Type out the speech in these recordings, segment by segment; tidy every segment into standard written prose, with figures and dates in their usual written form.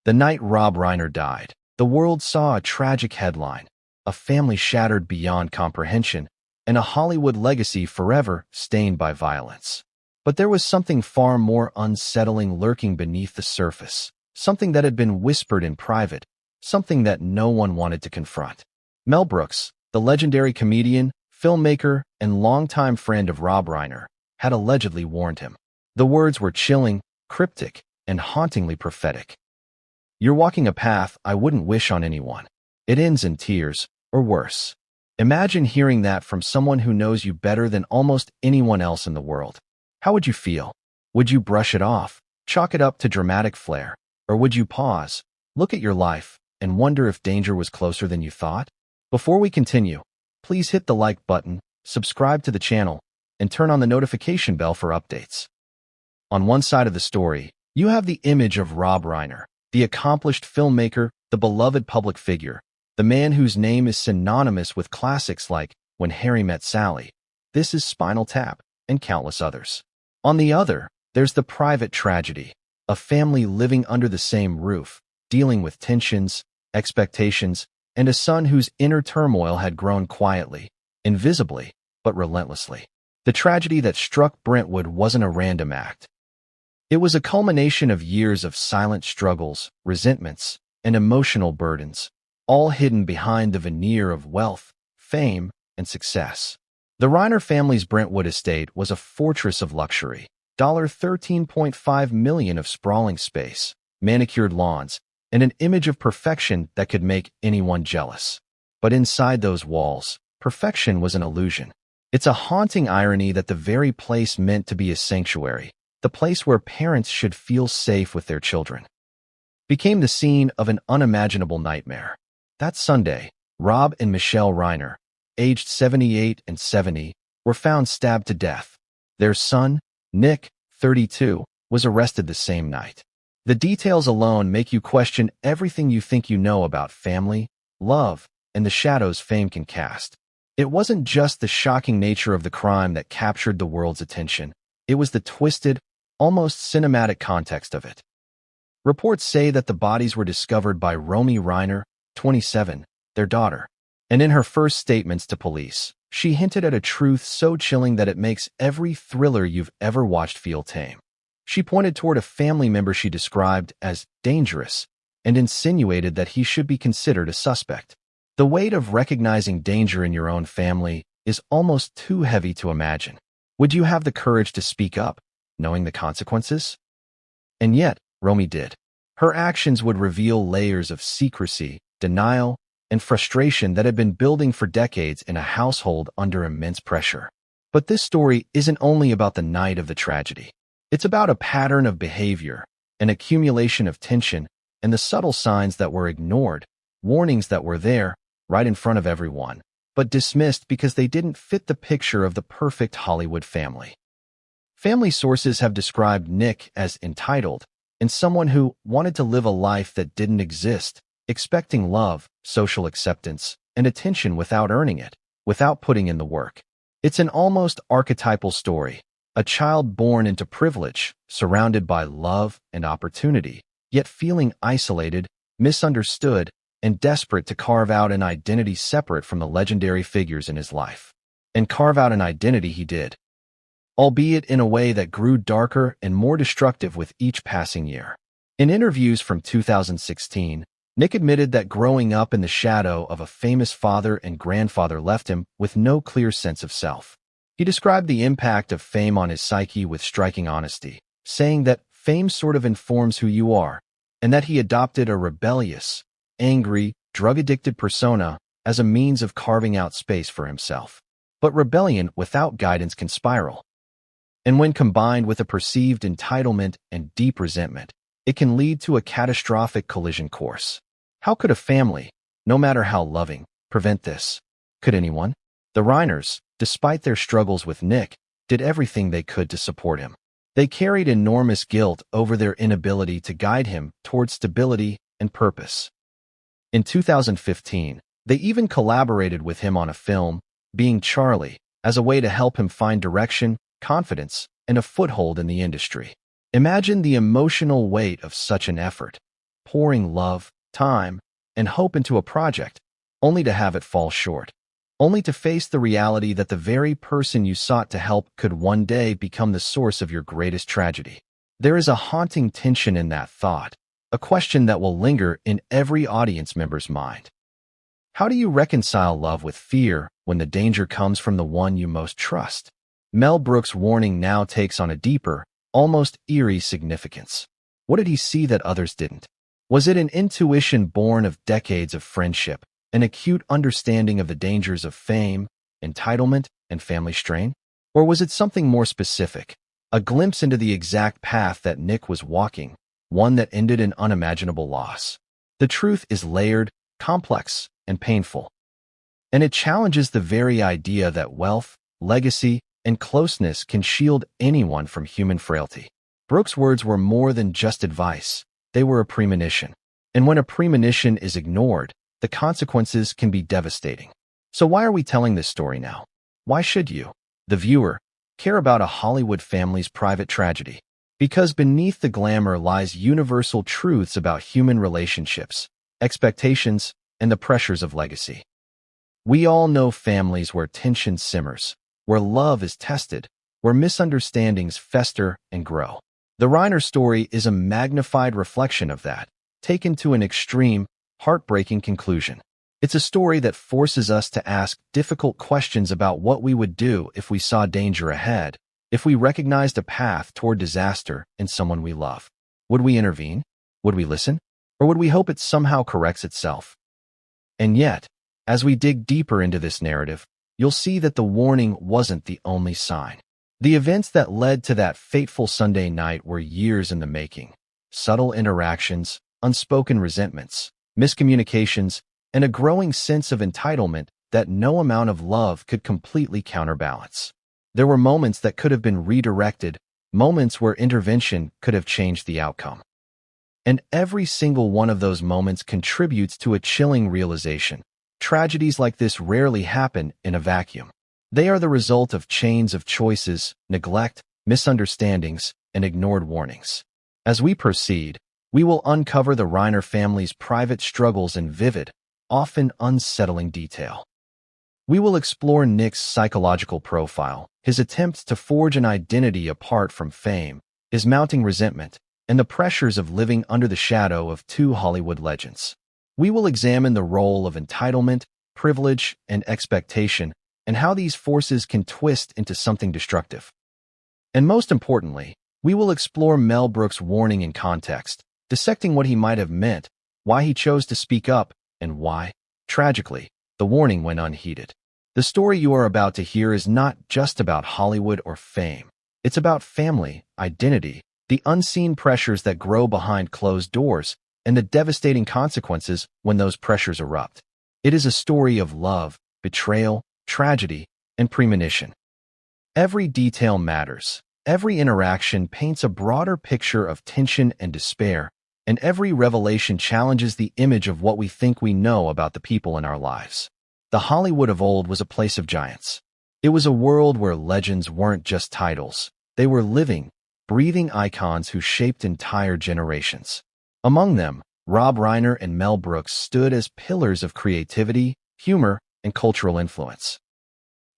The night Rob Reiner died, the world saw a tragic headline, a family shattered beyond comprehension, and a Hollywood legacy forever stained by violence. But there was something far more unsettling lurking beneath the surface, something that had been whispered in private, something that no one wanted to confront. Mel Brooks, the legendary comedian, filmmaker, and longtime friend of Rob Reiner, had allegedly warned him. The words were chilling, cryptic, and hauntingly prophetic. "You're walking a path I wouldn't wish on anyone. It ends in tears, or worse." Imagine hearing that from someone who knows you better than almost anyone else in the world. How would you feel? Would you brush it off, chalk it up to dramatic flair, or would you pause, look at your life, and wonder if danger was closer than you thought? Before we continue, please hit the like button, subscribe to the channel, and turn on the notification bell for updates. On one side of the story, you have the image of Rob Reiner, the accomplished filmmaker, the beloved public figure, the man whose name is synonymous with classics like When Harry Met Sally, This Is Spinal Tap, and countless others. On the other, there's the private tragedy, a family living under the same roof, dealing with tensions, expectations, and a son whose inner turmoil had grown quietly, invisibly, but relentlessly. The tragedy that struck Brentwood wasn't a random act. It was a culmination of years of silent struggles, resentments, and emotional burdens, all hidden behind the veneer of wealth, fame, and success. The Reiner family's Brentwood estate was a fortress of luxury, $13.5 million of sprawling space, manicured lawns, and an image of perfection that could make anyone jealous. But inside those walls, perfection was an illusion. It's a haunting irony that the very place meant to be a sanctuary, the place where parents should feel safe with their children, became the scene of an unimaginable nightmare. That Sunday, Rob and Michelle Reiner, aged 78 and 70, were found stabbed to death. Their son, Nick, 32, was arrested the same night. The details alone make you question everything you think you know about family, love, and the shadows fame can cast. It wasn't just the shocking nature of the crime that captured the world's attention. It was the twisted, almost cinematic context of it. Reports say that the bodies were discovered by Romy Reiner, 27, their daughter. And in her first statements to police, she hinted at a truth so chilling that it makes every thriller you've ever watched feel tame. She pointed toward a family member she described as dangerous and insinuated that he should be considered a suspect. The weight of recognizing danger in your own family is almost too heavy to imagine. Would you have the courage to speak up, knowing the consequences? And yet, Romy did. Her actions would reveal layers of secrecy, denial, and frustration that had been building for decades in a household under immense pressure. But this story isn't only about the night of the tragedy. It's about a pattern of behavior, an accumulation of tension, and the subtle signs that were ignored, warnings that were there, right in front of everyone, but dismissed because they didn't fit the picture of the perfect Hollywood family. Family sources have described Nick as entitled and someone who wanted to live a life that didn't exist, expecting love, social acceptance, and attention without earning it, without putting in the work. It's an almost archetypal story, a child born into privilege, surrounded by love and opportunity, yet feeling isolated, misunderstood, and desperate to carve out an identity separate from the legendary figures in his life. And carve out an identity he did, albeit in a way that grew darker and more destructive with each passing year. In interviews from 2016, Nick admitted that growing up in the shadow of a famous father and grandfather left him with no clear sense of self. He described the impact of fame on his psyche with striking honesty, saying that fame sort of informs who you are, and that he adopted a rebellious, angry, drug-addicted persona as a means of carving out space for himself. But rebellion without guidance can spiral. And when combined with a perceived entitlement and deep resentment, it can lead to a catastrophic collision course. How could a family, no matter how loving, prevent this? Could anyone? The Reiners, despite their struggles with Nick, did everything they could to support him. They carried enormous guilt over their inability to guide him toward stability and purpose. In 2015, they even collaborated with him on a film, Being Charlie, as a way to help him find direction, confidence, and a foothold in the industry. Imagine the emotional weight of such an effort. pouring love, time, and hope into a project, only to have it fall short. Only to face the reality that the very person you sought to help could one day become the source of your greatest tragedy. There is a haunting tension in that thought, a question that will linger in every audience member's mind. How do you reconcile love with fear when the danger comes from the one you most trust? Mel Brooks' warning now takes on a deeper, almost eerie significance. What did he see that others didn't? Was it an intuition born of decades of friendship, an acute understanding of the dangers of fame, entitlement, and family strain? Or was it something more specific, a glimpse into the exact path that Nick was walking, one that ended in unimaginable loss? The truth is layered, complex, and painful. And it challenges the very idea that wealth, legacy, and closeness can shield anyone from human frailty. Brooks' words were more than just advice. They were a premonition. And when a premonition is ignored, the consequences can be devastating. So why are we telling this story now? Why should you, the viewer, care about a Hollywood family's private tragedy? Because beneath the glamour lies universal truths about human relationships, expectations, and the pressures of legacy. We all know families where tension simmers, where love is tested, where misunderstandings fester and grow. The Reiner story is a magnified reflection of that, taken to an extreme, heartbreaking conclusion. It's a story that forces us to ask difficult questions about what we would do if we saw danger ahead, if we recognized a path toward disaster in someone we love. Would we intervene? Would we listen? Or would we hope it somehow corrects itself? And yet, as we dig deeper into this narrative, you'll see that the warning wasn't the only sign. The events that led to that fateful Sunday night were years in the making. Subtle interactions, unspoken resentments, miscommunications, and a growing sense of entitlement that no amount of love could completely counterbalance. There were moments that could have been redirected, moments where intervention could have changed the outcome. And every single one of those moments contributes to a chilling realization. Tragedies like this rarely happen in a vacuum. They are the result of chains of choices, neglect, misunderstandings, and ignored warnings. As we proceed, we will uncover the Reiner family's private struggles in vivid, often unsettling detail. We will explore Nick's psychological profile, his attempts to forge an identity apart from fame, his mounting resentment, and the pressures of living under the shadow of two Hollywood legends. We will examine the role of entitlement, privilege, and expectation, and how these forces can twist into something destructive. And most importantly, we will explore Mel Brooks' warning in context, dissecting what he might have meant, why he chose to speak up, and why, tragically, the warning went unheeded. The story you are about to hear is not just about Hollywood or fame. It's about family, identity, the unseen pressures that grow behind closed doors, and the devastating consequences when those pressures erupt. It is a story of love, betrayal, tragedy, and premonition. Every detail matters. Every interaction paints a broader picture of tension and despair, and every revelation challenges the image of what we think we know about the people in our lives. The Hollywood of old was a place of giants. It was a world where legends weren't just titles. They were living, breathing icons who shaped entire generations. Among them, Rob Reiner and Mel Brooks stood as pillars of creativity, humor, and cultural influence.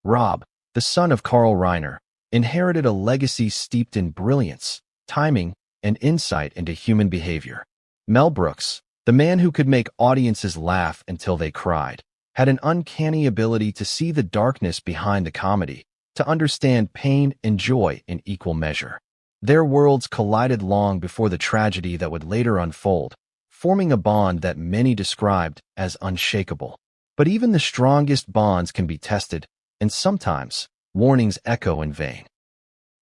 Rob, the son of Carl Reiner, inherited a legacy steeped in brilliance, timing, and insight into human behavior. Mel Brooks, the man who could make audiences laugh until they cried, had an uncanny ability to see the darkness behind the comedy, to understand pain and joy in equal measure. Their worlds collided long before the tragedy that would later unfold, forming a bond that many described as unshakable. But even the strongest bonds can be tested, and sometimes warnings echo in vain.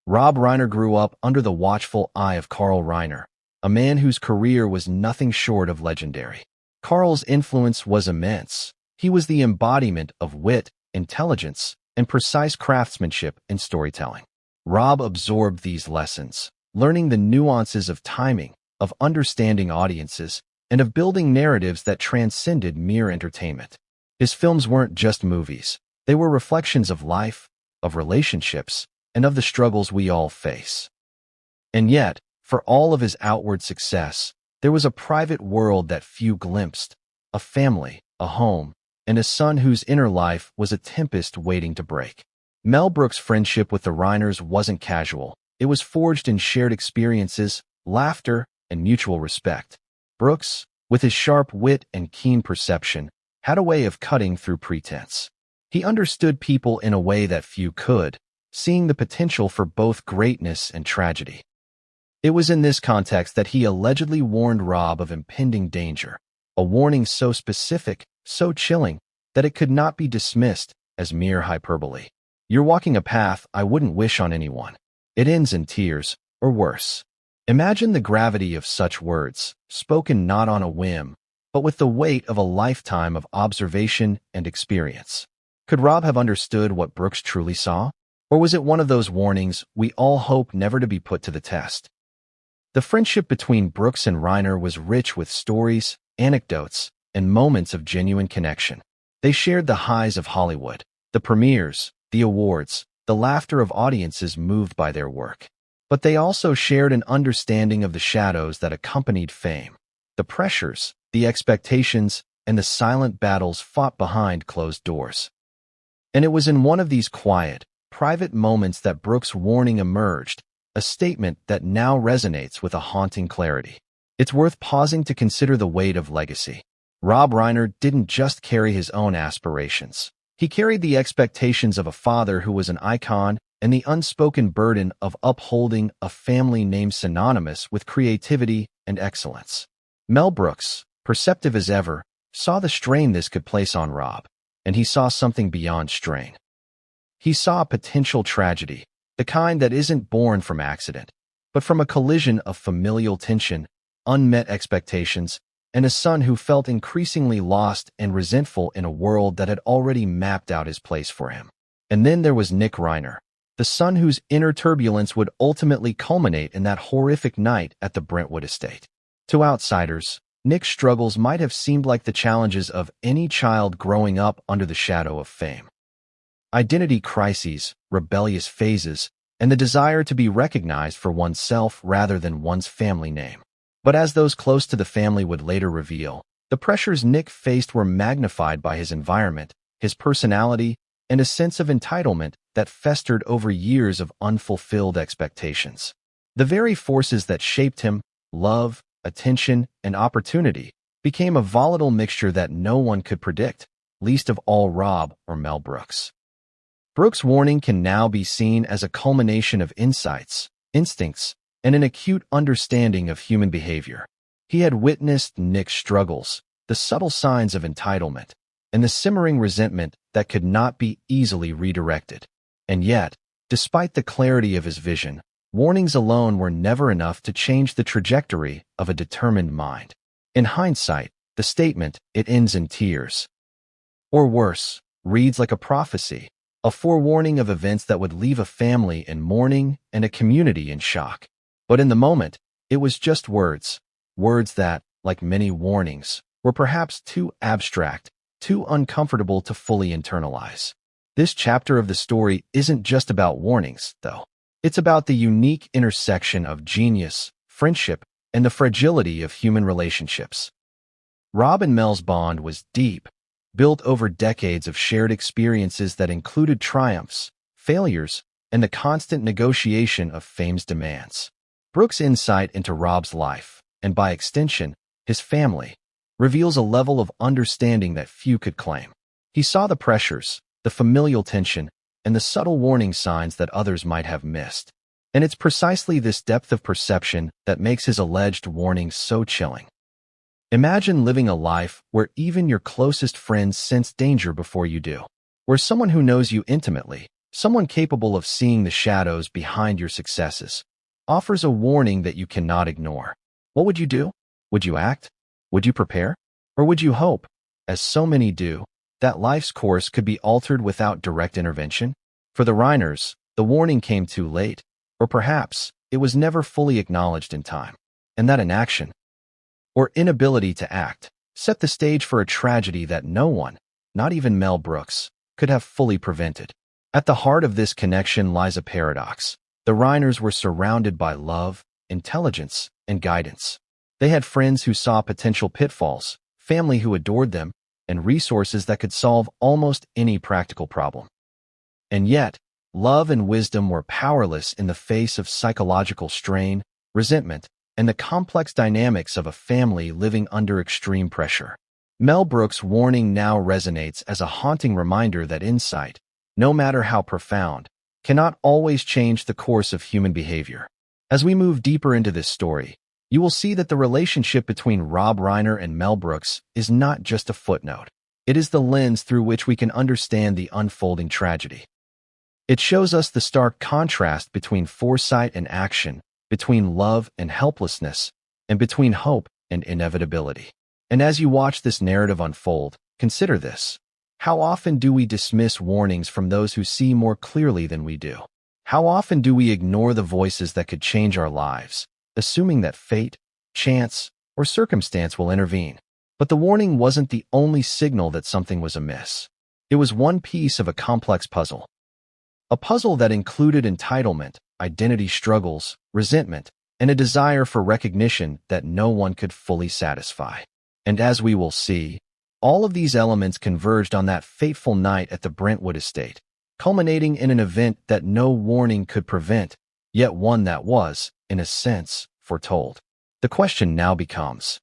Rob Reiner grew up under the watchful eye of Carl Reiner, a man whose career was nothing short of legendary. Carl's influence was immense. He was the embodiment of wit, intelligence, and precise craftsmanship in storytelling. Rob absorbed these lessons, learning the nuances of timing, of understanding audiences, and of building narratives that transcended mere entertainment. His films weren't just movies. They were reflections of life, of relationships, and of the struggles we all face. And yet, for all of his outward success, There was a private world that few glimpsed, a family, a home, and a son whose inner life was a tempest waiting to break. Mel Brooks' friendship with the Reiners wasn't casual. It was forged in shared experiences, laughter, and mutual respect. Brooks, with his sharp wit and keen perception, had a way of cutting through pretense. He understood people in a way that few could, seeing the potential for both greatness and tragedy. It was in this context that he allegedly warned Rob of impending danger, a warning so specific, so chilling, that it could not be dismissed as mere hyperbole. "You're walking a path I wouldn't wish on anyone. It ends in tears, or worse." Imagine the gravity of such words, spoken not on a whim, but with the weight of a lifetime of observation and experience. Could Rob have understood what Brooks truly saw? Or was it one of those warnings we all hope never to be put to the test? The friendship between Brooks and Reiner was rich with stories, anecdotes, and moments of genuine connection. They shared the highs of Hollywood, the premieres, the awards, the laughter of audiences moved by their work. But they also shared an understanding of the shadows that accompanied fame, the pressures, the expectations, and the silent battles fought behind closed doors. And it was in one of these quiet, private moments that Brooks' warning emerged, a statement that now resonates with a haunting clarity. It's worth pausing to consider the weight of legacy. Rob Reiner didn't just carry his own aspirations. He carried the expectations of a father who was an icon and the unspoken burden of upholding a family name synonymous with creativity and excellence. Mel Brooks, perceptive as ever, saw the strain this could place on Rob, and he saw something beyond strain. He saw a potential tragedy, the kind that isn't born from accident, but from a collision of familial tension, unmet expectations, and a son who felt increasingly lost and resentful in a world that had already mapped out his place for him. And then there was Nick Reiner, the son whose inner turbulence would ultimately culminate in that horrific night at the Brentwood estate. To outsiders, Nick's struggles might have seemed like the challenges of any child growing up under the shadow of fame. Identity crises, rebellious phases, and the desire to be recognized for oneself rather than one's family name. But as those close to the family would later reveal, the pressures Nick faced were magnified by his environment, his personality, and a sense of entitlement that festered over years of unfulfilled expectations. The very forces that shaped him, love, attention, and opportunity, became a volatile mixture that no one could predict, least of all Rob or Mel Brooks. Brooks' warning can now be seen as a culmination of insights, instincts, and an acute understanding of human behavior. He had witnessed Nick's struggles, the subtle signs of entitlement, and the simmering resentment that could not be easily redirected. And yet, despite the clarity of his vision, warnings alone were never enough to change the trajectory of a determined mind. In hindsight, the statement, "It ends in tears," or worse, reads like a prophecy, a forewarning of events that would leave a family in mourning and a community in shock. But in the moment, it was just words, words that, like many warnings, were perhaps too abstract, too uncomfortable to fully internalize. This chapter of the story isn't just about warnings, though. It's about the unique intersection of genius, friendship, and the fragility of human relationships. Rob and Mel's bond was deep, built over decades of shared experiences that included triumphs, failures, and the constant negotiation of fame's demands. Brooks' insight into Rob's life, and by extension, his family, reveals a level of understanding that few could claim. He saw the pressures, the familial tension, and the subtle warning signs that others might have missed. And it's precisely this depth of perception that makes his alleged warnings so chilling. Imagine living a life where even your closest friends sense danger before you do, where someone who knows you intimately, someone capable of seeing the shadows behind your successes, offers a warning that you cannot ignore. What would you do? Would you act? Would you prepare? Or would you hope, as so many do, that life's course could be altered without direct intervention? For the Reiners, the warning came too late, or perhaps it was never fully acknowledged in time, and that inaction, or inability to act, set the stage for a tragedy that no one, not even Mel Brooks, could have fully prevented. At the heart of this connection lies a paradox. The Reiners were surrounded by love, intelligence, and guidance. They had friends who saw potential pitfalls, family who adored them, and resources that could solve almost any practical problem. And yet, love and wisdom were powerless in the face of psychological strain, resentment, and the complex dynamics of a family living under extreme pressure. Mel Brooks' warning now resonates as a haunting reminder that insight, no matter how profound, cannot always change the course of human behavior. As we move deeper into this story, you will see that the relationship between Rob Reiner and Mel Brooks is not just a footnote. It is the lens through which we can understand the unfolding tragedy. It shows us the stark contrast between foresight and action, between love and helplessness, and between hope and inevitability. And as you watch this narrative unfold, consider this. How often do we dismiss warnings from those who see more clearly than we do? How often do we ignore the voices that could change our lives, assuming that fate, chance, or circumstance will intervene? But the warning wasn't the only signal that something was amiss. It was one piece of a complex puzzle. A puzzle that included entitlement, identity struggles, resentment, and a desire for recognition that no one could fully satisfy. And as we will see, all of these elements converged on that fateful night at the Brentwood estate, culminating in an event that no warning could prevent, yet one that was, in a sense, foretold. The question now becomes,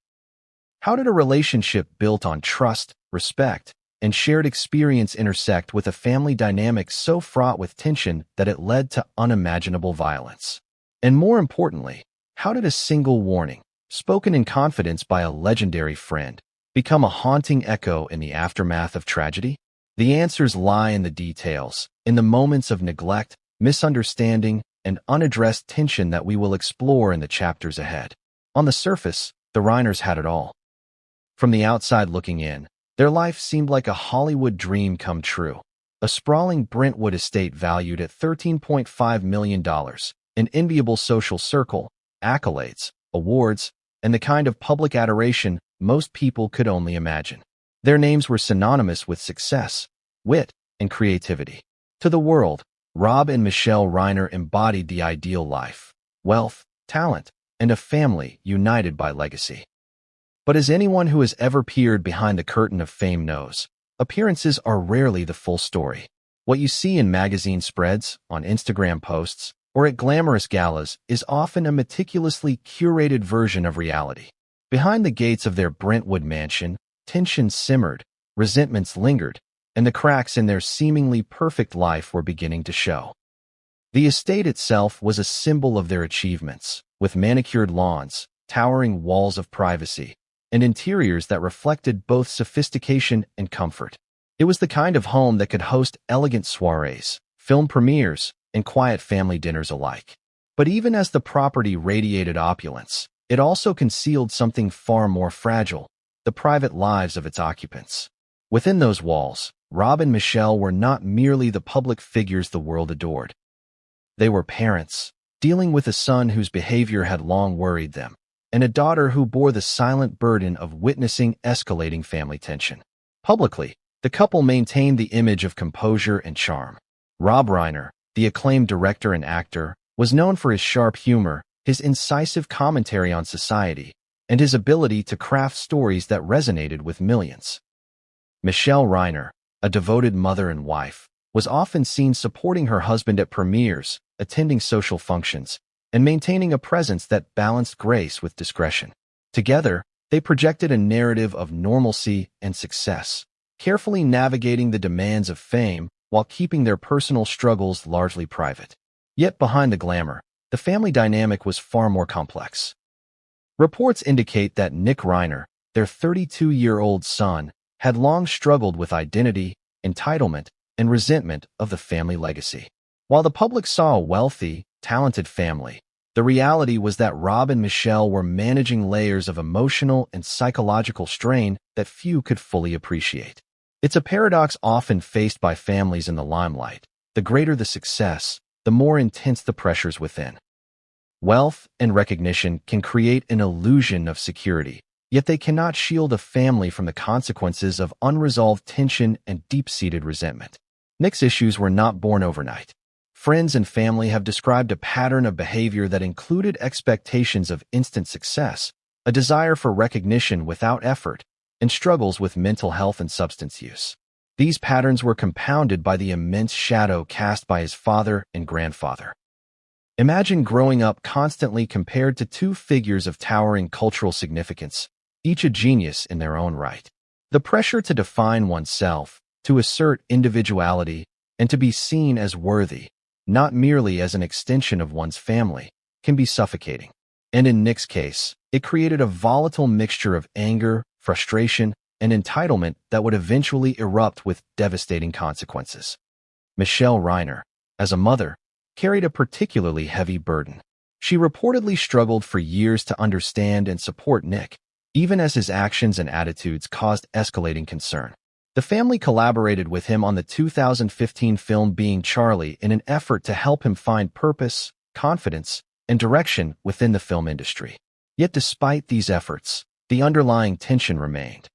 how did a relationship built on trust, respect, and shared experience intersect with a family dynamic so fraught with tension that it led to unimaginable violence? And more importantly, how did a single warning, spoken in confidence by a legendary friend, become a haunting echo in the aftermath of tragedy? The answers lie in the details, in the moments of neglect, misunderstanding, and unaddressed tension that we will explore in the chapters ahead. On the surface, the Reiners had it all. From the outside looking in, their life seemed like a Hollywood dream come true. A sprawling Brentwood estate valued at $13.5 million, an enviable social circle, accolades, awards, and the kind of public adoration most people could only imagine. Their names were synonymous with success, wit, and creativity. To the world, Rob and Michelle Reiner embodied the ideal life: wealth, talent, and a family united by legacy. But as anyone who has ever peered behind the curtain of fame knows, appearances are rarely the full story. What you see in magazine spreads, on Instagram posts, or at glamorous galas is often a meticulously curated version of reality. Behind the gates of their Brentwood mansion, tensions simmered, resentments lingered, and the cracks in their seemingly perfect life were beginning to show. The estate itself was a symbol of their achievements, with manicured lawns, towering walls of privacy, and interiors that reflected both sophistication and comfort. It was the kind of home that could host elegant soirees, film premieres, and quiet family dinners alike. But even as the property radiated opulence, it also concealed something far more fragile: the private lives of its occupants. Within those walls, Rob and Michelle were not merely the public figures the world adored. They were parents, dealing with a son whose behavior had long worried them, and a daughter who bore the silent burden of witnessing escalating family tension. Publicly, the couple maintained the image of composure and charm. Rob Reiner, the acclaimed director and actor, was known for his sharp humor, his incisive commentary on society, and his ability to craft stories that resonated with millions. Michelle Reiner, a devoted mother and wife, was often seen supporting her husband at premieres, attending social functions, and maintaining a presence that balanced grace with discretion. Together, they projected a narrative of normalcy and success, carefully navigating the demands of fame while keeping their personal struggles largely private. Yet behind the glamour, the family dynamic was far more complex. Reports indicate that Nick Reiner, their 32-year-old son, had long struggled with identity, entitlement, and resentment of the family legacy. While the public saw a wealthy, talented family, the reality was that Rob and Michelle were managing layers of emotional and psychological strain that few could fully appreciate. It's a paradox often faced by families in the limelight. The greater the success, the more intense the pressures within. Wealth and recognition can create an illusion of security, yet they cannot shield a family from the consequences of unresolved tension and deep-seated resentment. Nick's issues were not born overnight. Friends and family have described a pattern of behavior that included expectations of instant success, a desire for recognition without effort, and struggles with mental health and substance use. These patterns were compounded by the immense shadow cast by his father and grandfather. Imagine growing up constantly compared to two figures of towering cultural significance, each a genius in their own right. The pressure to define oneself, to assert individuality, and to be seen as worthy, not merely as an extension of one's family, can be suffocating. And in Nick's case, it created a volatile mixture of anger, frustration, and entitlement that would eventually erupt with devastating consequences. Mel Brooks, as a mother, carried a particularly heavy burden. She reportedly struggled for years to understand and support Nick, even as his actions and attitudes caused escalating concern. The family collaborated with him on the 2015 film Being Charlie in an effort to help him find purpose, confidence, and direction within the film industry. Yet despite these efforts, the underlying tension remained.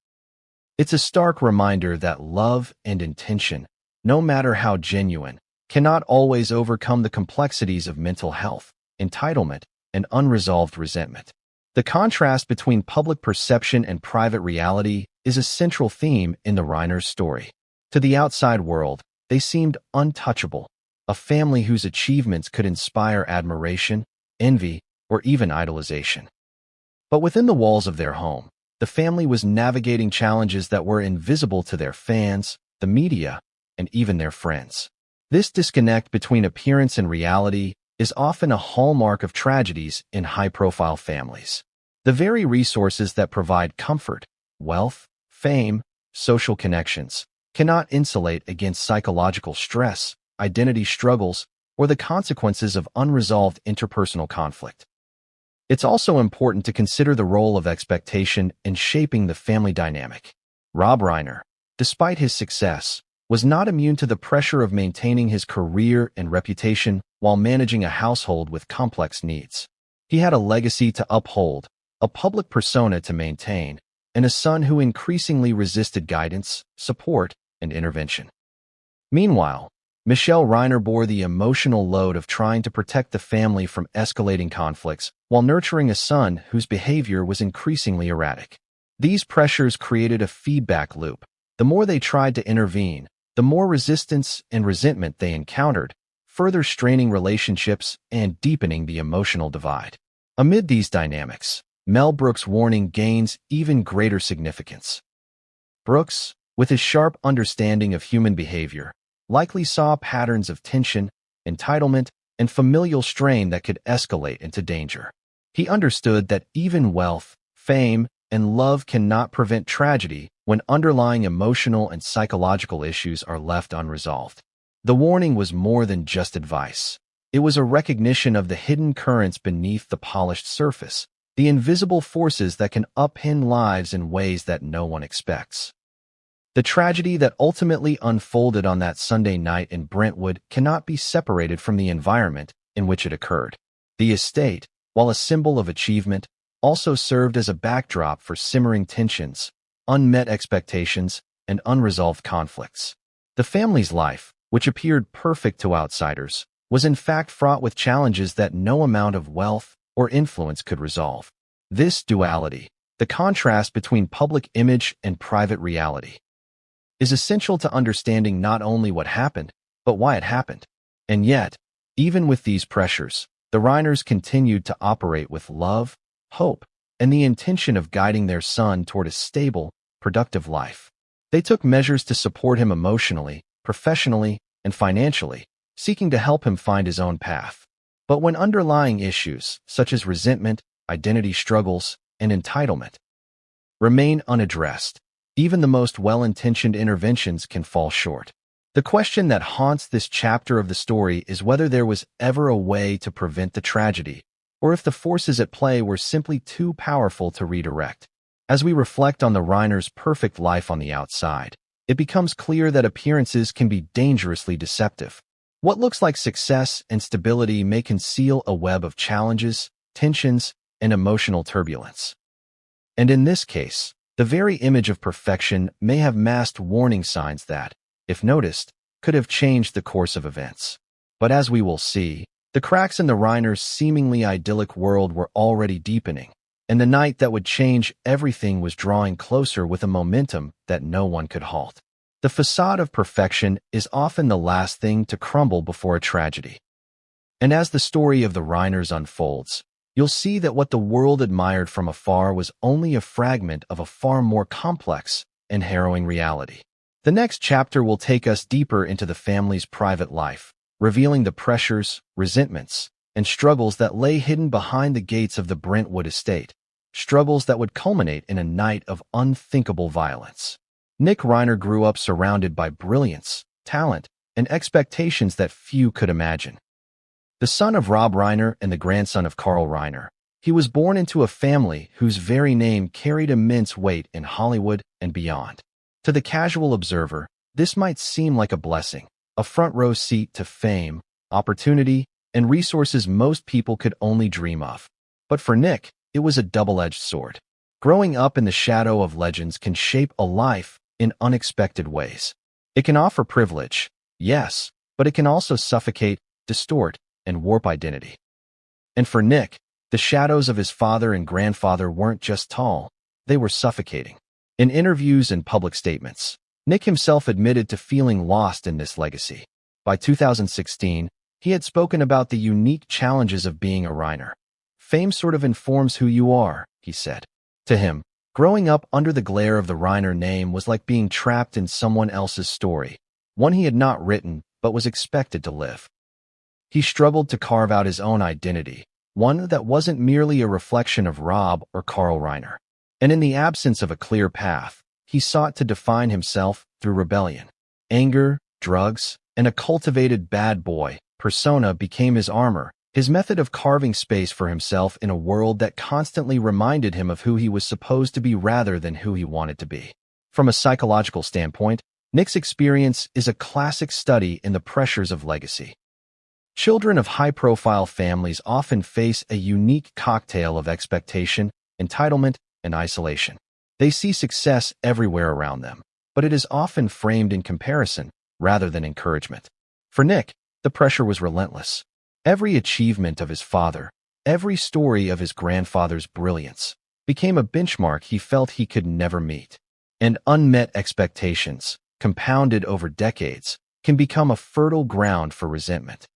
It's a stark reminder that love and intention, no matter how genuine, cannot always overcome the complexities of mental health, entitlement, and unresolved resentment. The contrast between public perception and private reality is a central theme in the Reiners' story. To the outside world, they seemed untouchable, a family whose achievements could inspire admiration, envy, or even idolization. But within the walls of their home, the family was navigating challenges that were invisible to their fans, the media, and even their friends. This disconnect between appearance and reality is often a hallmark of tragedies in high-profile families. The very resources that provide comfort, wealth, fame, social connections, cannot insulate against psychological stress, identity struggles, or the consequences of unresolved interpersonal conflict. It's also important to consider the role of expectation in shaping the family dynamic. Rob Reiner, despite his success, was not immune to the pressure of maintaining his career and reputation while managing a household with complex needs. He had a legacy to uphold, a public persona to maintain, and a son who increasingly resisted guidance, support, and intervention. Meanwhile, Mel Brooks bore the emotional load of trying to protect the family from escalating conflicts while nurturing a son whose behavior was increasingly erratic. These pressures created a feedback loop. The more they tried to intervene, the more resistance and resentment they encountered, further straining relationships and deepening the emotional divide. Amid these dynamics, Mel Brooks' warning gains even greater significance. Brooks, with his sharp understanding of human behavior, likely saw patterns of tension, entitlement, and familial strain that could escalate into danger. He understood that even wealth, fame, and love cannot prevent tragedy when underlying emotional and psychological issues are left unresolved. The warning was more than just advice. It was a recognition of the hidden currents beneath the polished surface, the invisible forces that can upend lives in ways that no one expects. The tragedy that ultimately unfolded on that Sunday night in Brentwood cannot be separated from the environment in which it occurred. The estate, while a symbol of achievement, also served as a backdrop for simmering tensions, unmet expectations, and unresolved conflicts. The family's life, which appeared perfect to outsiders, was in fact fraught with challenges that no amount of wealth or influence could resolve. This duality, the contrast between public image and private reality, is essential to understanding not only what happened, but why it happened. And yet, even with these pressures, the Reiners continued to operate with love, hope, and the intention of guiding their son toward a stable, productive life. They took measures to support him emotionally, professionally, and financially, seeking to help him find his own path. But when underlying issues, such as resentment, identity struggles, and entitlement, remain unaddressed, even the most well-intentioned interventions can fall short. The question that haunts this chapter of the story is whether there was ever a way to prevent the tragedy, or if the forces at play were simply too powerful to redirect. As we reflect on the Reiners' perfect life on the outside, it becomes clear that appearances can be dangerously deceptive. What looks like success and stability may conceal a web of challenges, tensions, and emotional turbulence. And in this case, the very image of perfection may have masked warning signs that, if noticed, could have changed the course of events. But as we will see, the cracks in the Reiners' seemingly idyllic world were already deepening, and the night that would change everything was drawing closer with a momentum that no one could halt. The facade of perfection is often the last thing to crumble before a tragedy. And as the story of the Reiners unfolds, you'll see that what the world admired from afar was only a fragment of a far more complex and harrowing reality. The next chapter will take us deeper into the family's private life, revealing the pressures, resentments, and struggles that lay hidden behind the gates of the Brentwood estate, struggles that would culminate in a night of unthinkable violence. Nick Reiner grew up surrounded by brilliance, talent, and expectations that few could imagine. The son of Rob Reiner and the grandson of Carl Reiner, he was born into a family whose very name carried immense weight in Hollywood and beyond. To the casual observer, this might seem like a blessing, a front-row seat to fame, opportunity, and resources most people could only dream of. But for Nick, it was a double-edged sword. Growing up in the shadow of legends can shape a life in unexpected ways. It can offer privilege, yes, but it can also suffocate, distort, and warp identity. And for Nick, the shadows of his father and grandfather weren't just tall, they were suffocating. In interviews and public statements, Nick himself admitted to feeling lost in this legacy. By 2016, he had spoken about the unique challenges of being a Reiner. Fame sort of informs who you are, he said. To him, growing up under the glare of the Reiner name was like being trapped in someone else's story, one he had not written but was expected to live. He struggled to carve out his own identity, one that wasn't merely a reflection of Rob or Carl Reiner. And in the absence of a clear path, he sought to define himself through rebellion. Anger, drugs, and a cultivated bad boy persona became his armor, his method of carving space for himself in a world that constantly reminded him of who he was supposed to be rather than who he wanted to be. From a psychological standpoint, Nick's experience is a classic study in the pressures of legacy. Children of high-profile families often face a unique cocktail of expectation, entitlement, and isolation. They see success everywhere around them, but it is often framed in comparison rather than encouragement. For Nick, the pressure was relentless. Every achievement of his father, every story of his grandfather's brilliance, became a benchmark he felt he could never meet. And unmet expectations, compounded over decades, can become a fertile ground for resentment.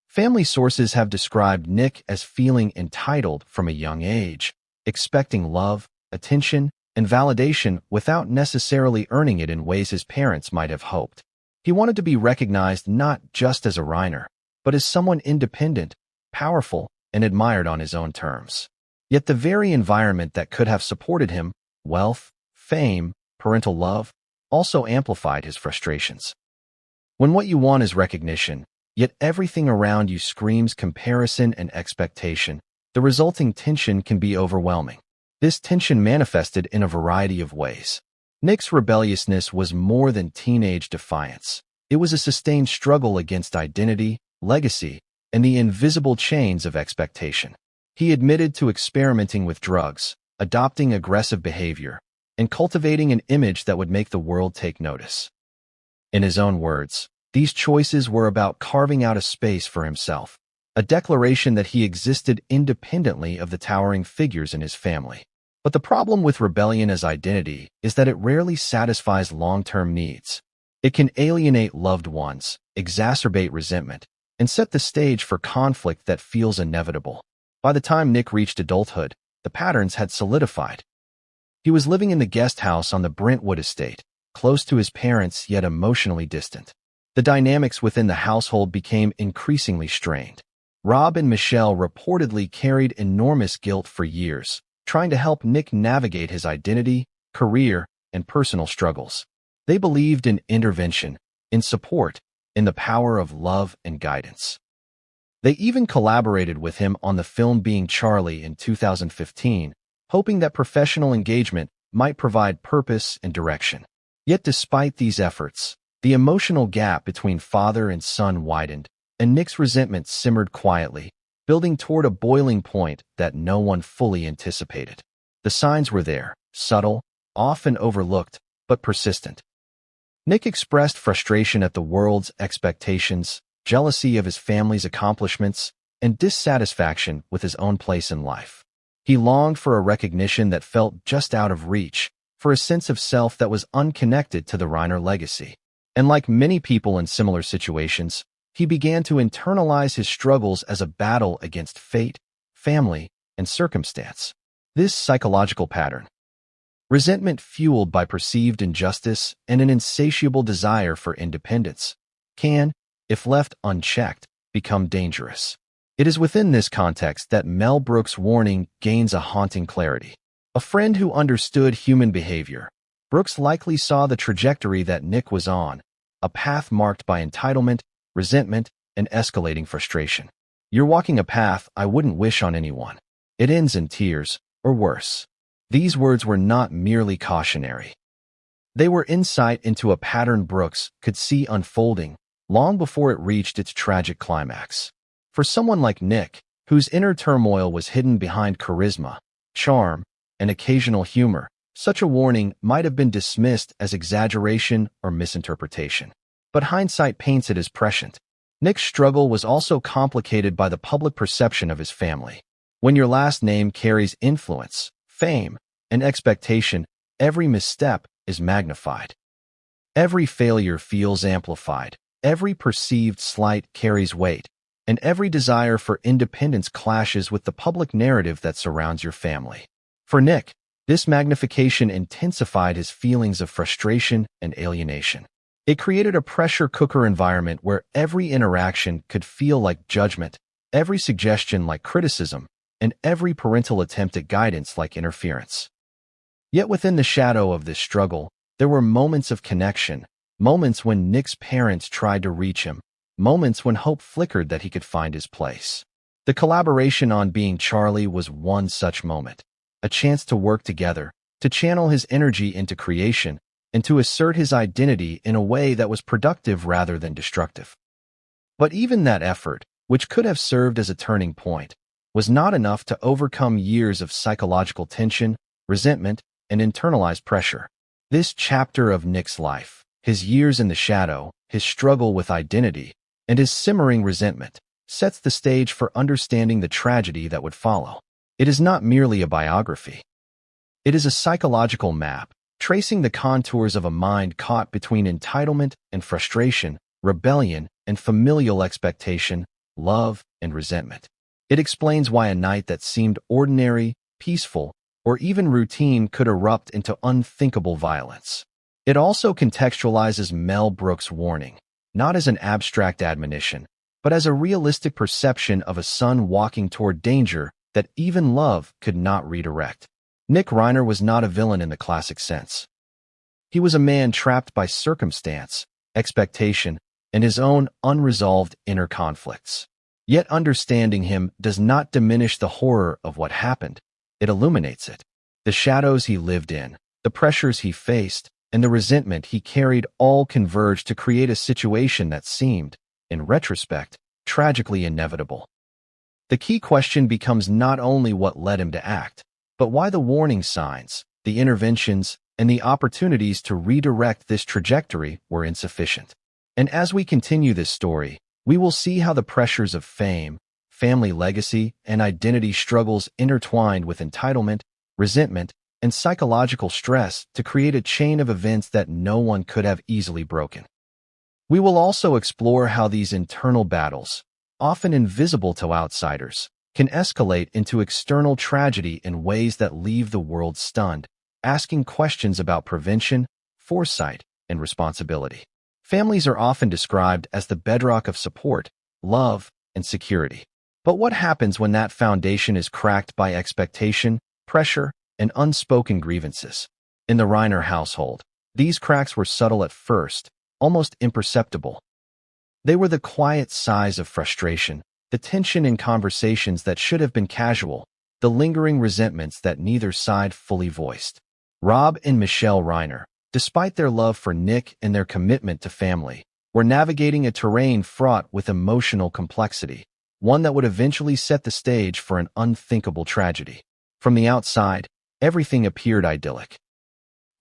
Family sources have described Nick as feeling entitled from a young age, expecting love, attention, and validation without necessarily earning it in ways his parents might have hoped. He wanted to be recognized not just as a Reiner, but as someone independent, powerful, and admired on his own terms. Yet the very environment that could have supported him, wealth, fame, parental love, also amplified his frustrations. When what you want is recognition, yet everything around you screams comparison and expectation, the resulting tension can be overwhelming. This tension manifested in a variety of ways. Nick's rebelliousness was more than teenage defiance. It was a sustained struggle against identity, legacy, and the invisible chains of expectation. He admitted to experimenting with drugs, adopting aggressive behavior, and cultivating an image that would make the world take notice. In his own words, these choices were about carving out a space for himself, a declaration that he existed independently of the towering figures in his family. But the problem with rebellion as identity is that it rarely satisfies long-term needs. It can alienate loved ones, exacerbate resentment, and set the stage for conflict that feels inevitable. By the time Nick reached adulthood, the patterns had solidified. He was living in the guest house on the Brentwood estate, close to his parents yet emotionally distant. The dynamics within the household became increasingly strained. Rob and Michelle reportedly carried enormous guilt for years, trying to help Nick navigate his identity, career, and personal struggles. They believed in intervention, in support, in the power of love and guidance. They even collaborated with him on the film Being Charlie in 2015, hoping that professional engagement might provide purpose and direction. Yet despite these efforts, the emotional gap between father and son widened, and Nick's resentment simmered quietly, building toward a boiling point that no one fully anticipated. The signs were there, subtle, often overlooked, but persistent. Nick expressed frustration at the world's expectations, jealousy of his family's accomplishments, and dissatisfaction with his own place in life. He longed for a recognition that felt just out of reach, for a sense of self that was unconnected to the Reiner legacy. And like many people in similar situations, he began to internalize his struggles as a battle against fate, family, and circumstance. This psychological pattern, resentment fueled by perceived injustice and an insatiable desire for independence, can, if left unchecked, become dangerous. It is within this context that Mel Brooks' warning gains a haunting clarity. A friend who understood human behavior, Brooks likely saw the trajectory that Nick was on, a path marked by entitlement, resentment, and escalating frustration. "You're walking a path I wouldn't wish on anyone. It ends in tears, or worse." These words were not merely cautionary. They were insight into a pattern Brooks could see unfolding long before it reached its tragic climax. For someone like Nick, whose inner turmoil was hidden behind charisma, charm, and occasional humor, such a warning might have been dismissed as exaggeration or misinterpretation. But hindsight paints it as prescient. Nick's struggle was also complicated by the public perception of his family. When your last name carries influence, fame, and expectation, every misstep is magnified. Every failure feels amplified, every perceived slight carries weight, and every desire for independence clashes with the public narrative that surrounds your family. For Nick, this magnification intensified his feelings of frustration and alienation. It created a pressure cooker environment where every interaction could feel like judgment, every suggestion like criticism, and every parental attempt at guidance like interference. Yet within the shadow of this struggle, there were moments of connection, moments when Nick's parents tried to reach him, moments when hope flickered that he could find his place. The collaboration on Being Charlie was one such moment, a chance to work together, to channel his energy into creation, and to assert his identity in a way that was productive rather than destructive. But even that effort, which could have served as a turning point, was not enough to overcome years of psychological tension, resentment, and internalized pressure. This chapter of Nick's life, his years in the shadow, his struggle with identity, and his simmering resentment, sets the stage for understanding the tragedy that would follow. It is not merely a biography. It is a psychological map, tracing the contours of a mind caught between entitlement and frustration, rebellion and familial expectation, love and resentment. It explains why a night that seemed ordinary, peaceful, or even routine could erupt into unthinkable violence. It also contextualizes Mel Brooks' warning, not as an abstract admonition, but as a realistic perception of a son walking toward danger that even love could not redirect. Nick Reiner was not a villain in the classic sense. He was a man trapped by circumstance, expectation, and his own unresolved inner conflicts. Yet understanding him does not diminish the horror of what happened. It illuminates it. The shadows he lived in, the pressures he faced, and the resentment he carried all converged to create a situation that seemed, in retrospect, tragically inevitable. The key question becomes not only what led him to act, but why the warning signs, the interventions, and the opportunities to redirect this trajectory were insufficient. And as we continue this story, we will see how the pressures of fame, family legacy, and identity struggles intertwined with entitlement, resentment, and psychological stress to create a chain of events that no one could have easily broken. We will also explore how these internal battles, often invisible to outsiders, can escalate into external tragedy in ways that leave the world stunned, asking questions about prevention, foresight, and responsibility. Families are often described as the bedrock of support, love, and security. But what happens when that foundation is cracked by expectation, pressure, and unspoken grievances? In the Reiner household, these cracks were subtle at first, almost imperceptible. They were the quiet sighs of frustration, the tension in conversations that should have been casual, the lingering resentments that neither side fully voiced. Rob and Michelle Reiner, despite their love for Nick and their commitment to family, were navigating a terrain fraught with emotional complexity, one that would eventually set the stage for an unthinkable tragedy. From the outside, everything appeared idyllic.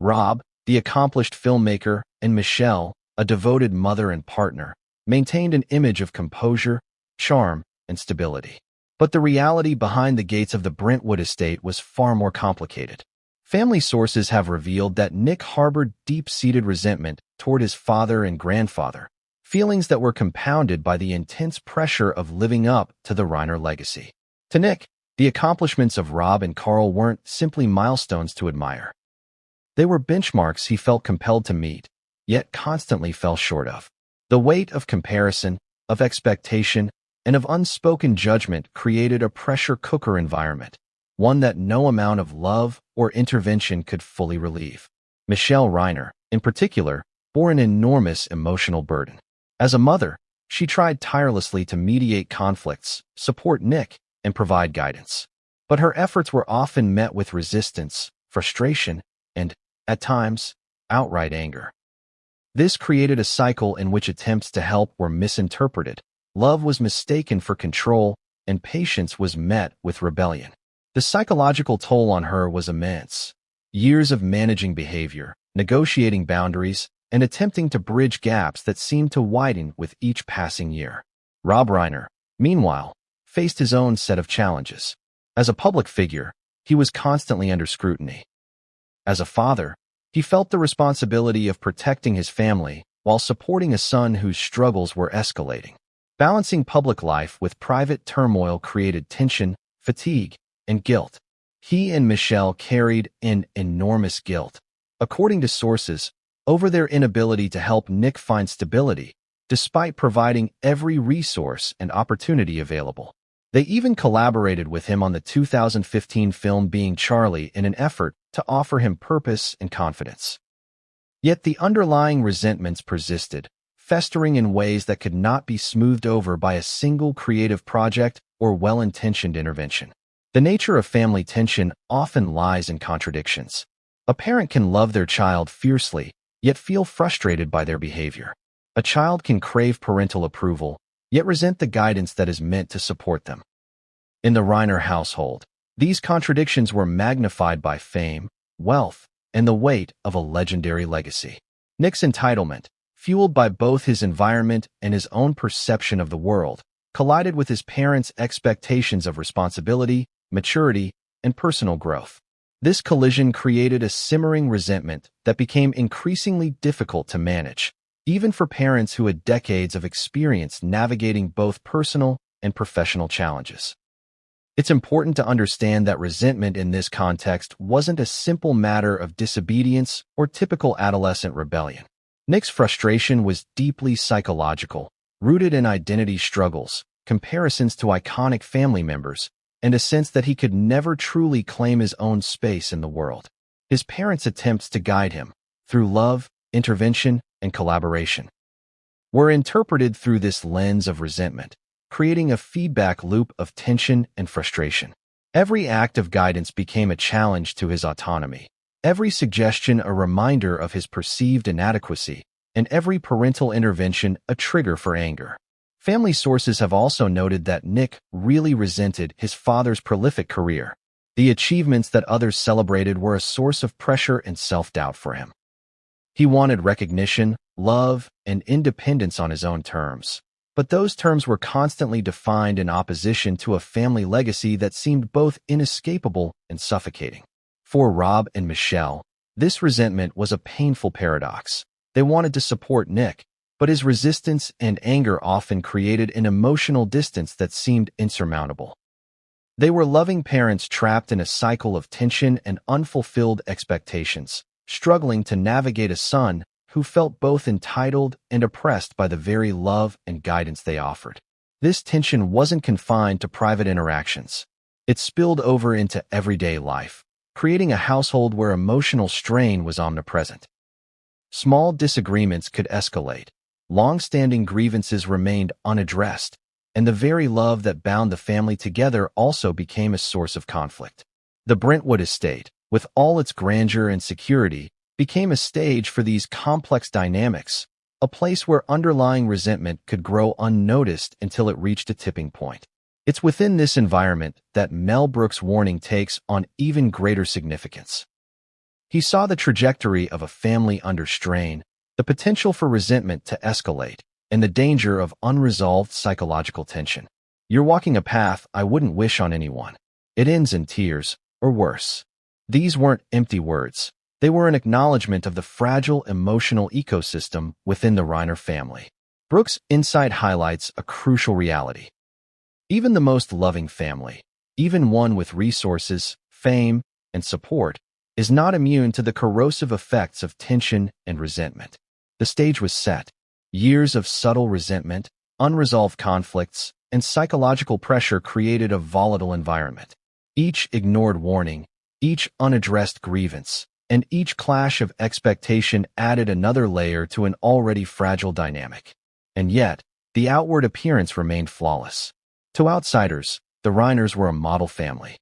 Rob, the accomplished filmmaker, and Michelle, a devoted mother and partner, maintained an image of composure, charm, and stability. But the reality behind the gates of the Brentwood estate was far more complicated. Family sources have revealed that Nick harbored deep-seated resentment toward his father and grandfather, feelings that were compounded by the intense pressure of living up to the Reiner legacy. To Nick, the accomplishments of Rob and Carl weren't simply milestones to admire. They were benchmarks he felt compelled to meet, yet constantly fell short of. The weight of comparison, of expectation, and of unspoken judgment created a pressure cooker environment, one that no amount of love or intervention could fully relieve. Michelle Reiner, in particular, bore an enormous emotional burden. As a mother, she tried tirelessly to mediate conflicts, support Nick, and provide guidance. But her efforts were often met with resistance, frustration, and, at times, outright anger. This created a cycle in which attempts to help were misinterpreted, love was mistaken for control, and patience was met with rebellion. The psychological toll on her was immense. Years of managing behavior, negotiating boundaries, and attempting to bridge gaps that seemed to widen with each passing year. Rob Reiner, meanwhile, faced his own set of challenges. As a public figure, he was constantly under scrutiny. As a father, he felt the responsibility of protecting his family while supporting a son whose struggles were escalating. Balancing public life with private turmoil created tension, fatigue, and guilt. He and Michelle carried an enormous guilt, according to sources, over their inability to help Nick find stability, despite providing every resource and opportunity available. They even collaborated with him on the 2015 film Being Charlie in an effort to offer him purpose and confidence. Yet the underlying resentments persisted, festering in ways that could not be smoothed over by a single creative project or well-intentioned intervention. The nature of family tension often lies in contradictions. A parent can love their child fiercely, yet feel frustrated by their behavior. A child can crave parental approval, yet resent the guidance that is meant to support them. In the Reiner household, these contradictions were magnified by fame, wealth, and the weight of a legendary legacy. Nick's entitlement, fueled by both his environment and his own perception of the world, collided with his parents' expectations of responsibility, maturity, and personal growth. This collision created a simmering resentment that became increasingly difficult to manage, even for parents who had decades of experience navigating both personal and professional challenges. It's important to understand that resentment in this context wasn't a simple matter of disobedience or typical adolescent rebellion. Nick's frustration was deeply psychological, rooted in identity struggles, comparisons to iconic family members, and a sense that he could never truly claim his own space in the world. His parents' attempts to guide him, through love, intervention, and collaboration, were interpreted through this lens of resentment, creating a feedback loop of tension and frustration. Every act of guidance became a challenge to his autonomy, every suggestion a reminder of his perceived inadequacy, and every parental intervention a trigger for anger. Family sources have also noted that Nick really resented his father's prolific career. The achievements that others celebrated were a source of pressure and self-doubt for him. He wanted recognition, love, and independence on his own terms. But those terms were constantly defined in opposition to a family legacy that seemed both inescapable and suffocating. For Rob and Michelle, this resentment was a painful paradox. They wanted to support Nick, but his resistance and anger often created an emotional distance that seemed insurmountable. They were loving parents trapped in a cycle of tension and unfulfilled expectations, struggling to navigate a son who felt both entitled and oppressed by the very love and guidance they offered. This tension wasn't confined to private interactions. It spilled over into everyday life, creating a household where emotional strain was omnipresent. Small disagreements could escalate. Long-standing grievances remained unaddressed, and the very love that bound the family together also became a source of conflict. The Brentwood estate, with all its grandeur and security, became a stage for these complex dynamics, a place where underlying resentment could grow unnoticed until it reached a tipping point. It's within this environment that Mel Brooks' warning takes on even greater significance. He saw the trajectory of a family under strain, the potential for resentment to escalate, and the danger of unresolved psychological tension. "You're walking a path I wouldn't wish on anyone. It ends in tears, or worse." These weren't empty words. They were an acknowledgement of the fragile emotional ecosystem within the Reiner family. Brooks' insight highlights a crucial reality. Even the most loving family, even one with resources, fame, and support, is not immune to the corrosive effects of tension and resentment. The stage was set. Years of subtle resentment, unresolved conflicts, and psychological pressure created a volatile environment. Each ignored warning, each unaddressed grievance, and each clash of expectation added another layer to an already fragile dynamic. And yet, the outward appearance remained flawless. To outsiders, the Reiners were a model family.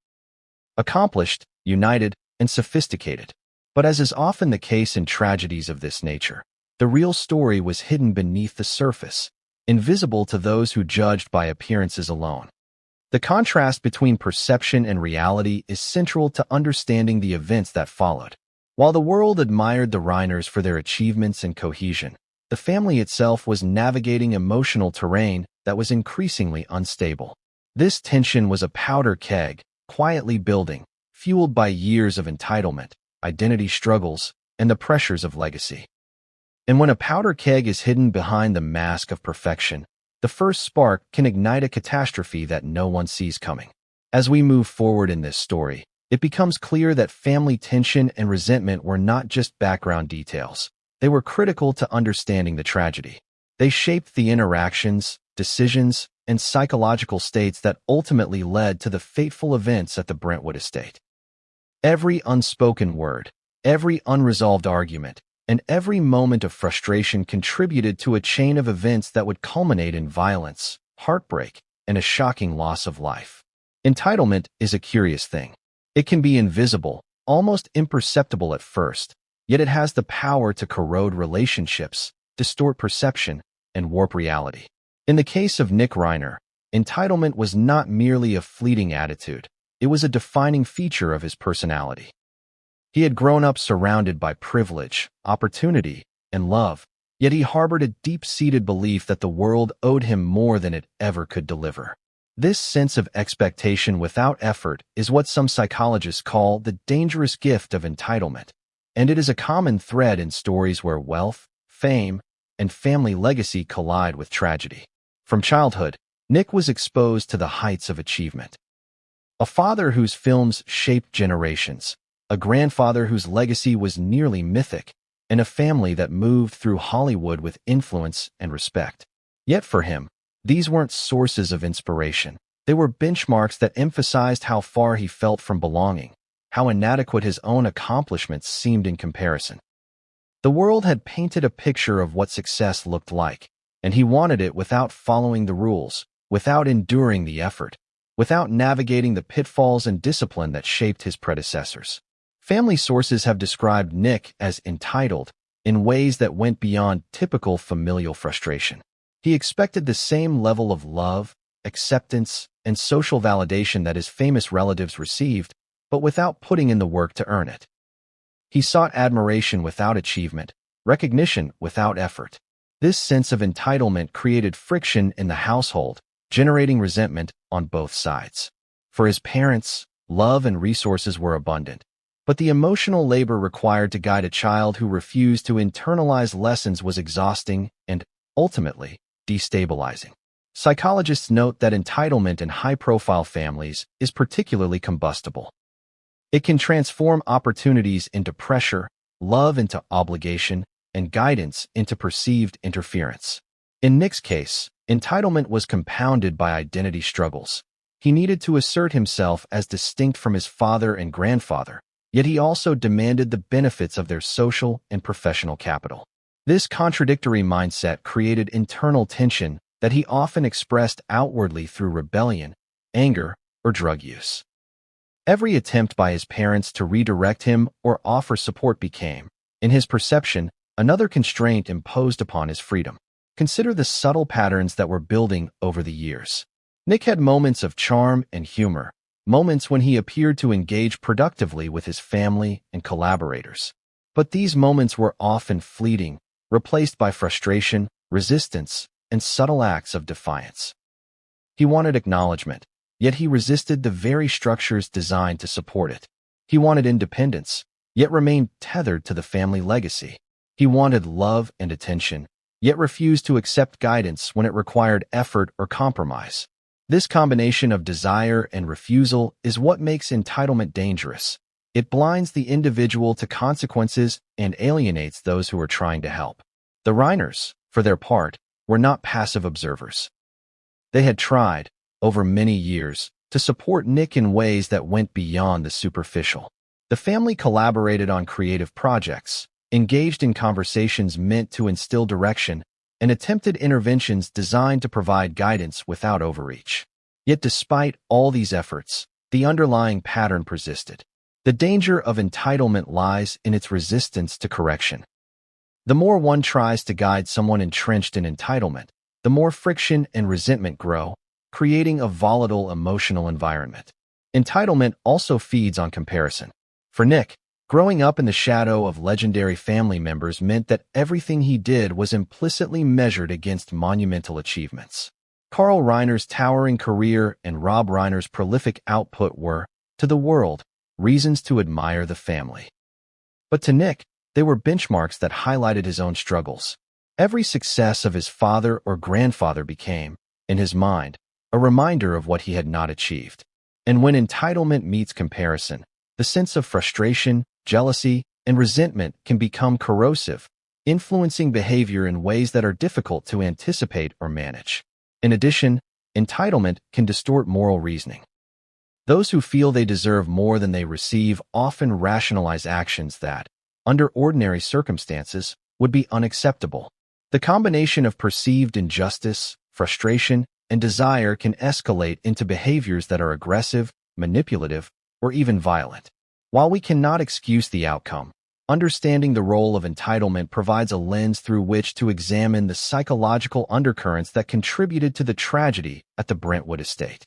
Accomplished, united, and sophisticated. But as is often the case in tragedies of this nature, the real story was hidden beneath the surface, invisible to those who judged by appearances alone. The contrast between perception and reality is central to understanding the events that followed. While the world admired the Reiners for their achievements and cohesion, the family itself was navigating emotional terrain that was increasingly unstable. This tension was a powder keg, quietly building, fueled by years of entitlement, identity struggles, and the pressures of legacy. And when a powder keg is hidden behind the mask of perfection, the first spark can ignite a catastrophe that no one sees coming. As we move forward in this story, it becomes clear that family tension and resentment were not just background details. They were critical to understanding the tragedy. They shaped the interactions, decisions, and psychological states that ultimately led to the fateful events at the Brentwood estate. Every unspoken word, every unresolved argument, and every moment of frustration contributed to a chain of events that would culminate in violence, heartbreak, and a shocking loss of life. Entitlement is a curious thing. It can be invisible, almost imperceptible at first, yet it has the power to corrode relationships, distort perception, and warp reality. In the case of Nick Reiner, entitlement was not merely a fleeting attitude, it was a defining feature of his personality. He had grown up surrounded by privilege, opportunity, and love, yet he harbored a deep-seated belief that the world owed him more than it ever could deliver. This sense of expectation without effort is what some psychologists call the dangerous gift of entitlement, and it is a common thread in stories where wealth, fame, and family legacy collide with tragedy. From childhood, Nick was exposed to the heights of achievement. A father whose films shaped generations, a grandfather whose legacy was nearly mythic, and a family that moved through Hollywood with influence and respect. Yet for him, these weren't sources of inspiration. They were benchmarks that emphasized how far he felt from belonging, how inadequate his own accomplishments seemed in comparison. The world had painted a picture of what success looked like, and he wanted it without following the rules, without enduring the effort, without navigating the pitfalls and discipline that shaped his predecessors. Family sources have described Nick as entitled in ways that went beyond typical familial frustration. He expected the same level of love, acceptance, and social validation that his famous relatives received, but without putting in the work to earn it. He sought admiration without achievement, recognition without effort. This sense of entitlement created friction in the household, generating resentment on both sides. For his parents, love and resources were abundant, but the emotional labor required to guide a child who refused to internalize lessons was exhausting and, ultimately, destabilizing. Psychologists note that entitlement in high-profile families is particularly combustible. It can transform opportunities into pressure, love into obligation, and guidance into perceived interference. In Nick's case, entitlement was compounded by identity struggles. He needed to assert himself as distinct from his father and grandfather, yet he also demanded the benefits of their social and professional capital. This contradictory mindset created internal tension that he often expressed outwardly through rebellion, anger, or drug use. Every attempt by his parents to redirect him or offer support became, in his perception, another constraint imposed upon his freedom. Consider the subtle patterns that were building over the years. Nick had moments of charm and humor, moments when he appeared to engage productively with his family and collaborators. But these moments were often fleeting, replaced by frustration, resistance, and subtle acts of defiance. He wanted acknowledgement, yet he resisted the very structures designed to support it. He wanted independence, yet remained tethered to the family legacy. He wanted love and attention, yet refused to accept guidance when it required effort or compromise. This combination of desire and refusal is what makes entitlement dangerous. It blinds the individual to consequences and alienates those who are trying to help. The Reiners, for their part, were not passive observers. They had tried, over many years, to support Nick in ways that went beyond the superficial. The family collaborated on creative projects, engaged in conversations meant to instill direction, and attempted interventions designed to provide guidance without overreach. Yet despite all these efforts, the underlying pattern persisted. The danger of entitlement lies in its resistance to correction. The more one tries to guide someone entrenched in entitlement, the more friction and resentment grow, creating a volatile emotional environment. Entitlement also feeds on comparison. For Nick, growing up in the shadow of legendary family members meant that everything he did was implicitly measured against monumental achievements. Carl Reiner's towering career and Rob Reiner's prolific output were, to the world, reasons to admire the family. But to Nick, they were benchmarks that highlighted his own struggles. Every success of his father or grandfather became, in his mind, a reminder of what he had not achieved. And when entitlement meets comparison, the sense of frustration, jealousy, and resentment can become corrosive, influencing behavior in ways that are difficult to anticipate or manage. In addition, entitlement can distort moral reasoning. Those who feel they deserve more than they receive often rationalize actions that, under ordinary circumstances, would be unacceptable. The combination of perceived injustice, frustration, and desire can escalate into behaviors that are aggressive, manipulative, or even violent. While we cannot excuse the outcome, understanding the role of entitlement provides a lens through which to examine the psychological undercurrents that contributed to the tragedy at the Brentwood estate.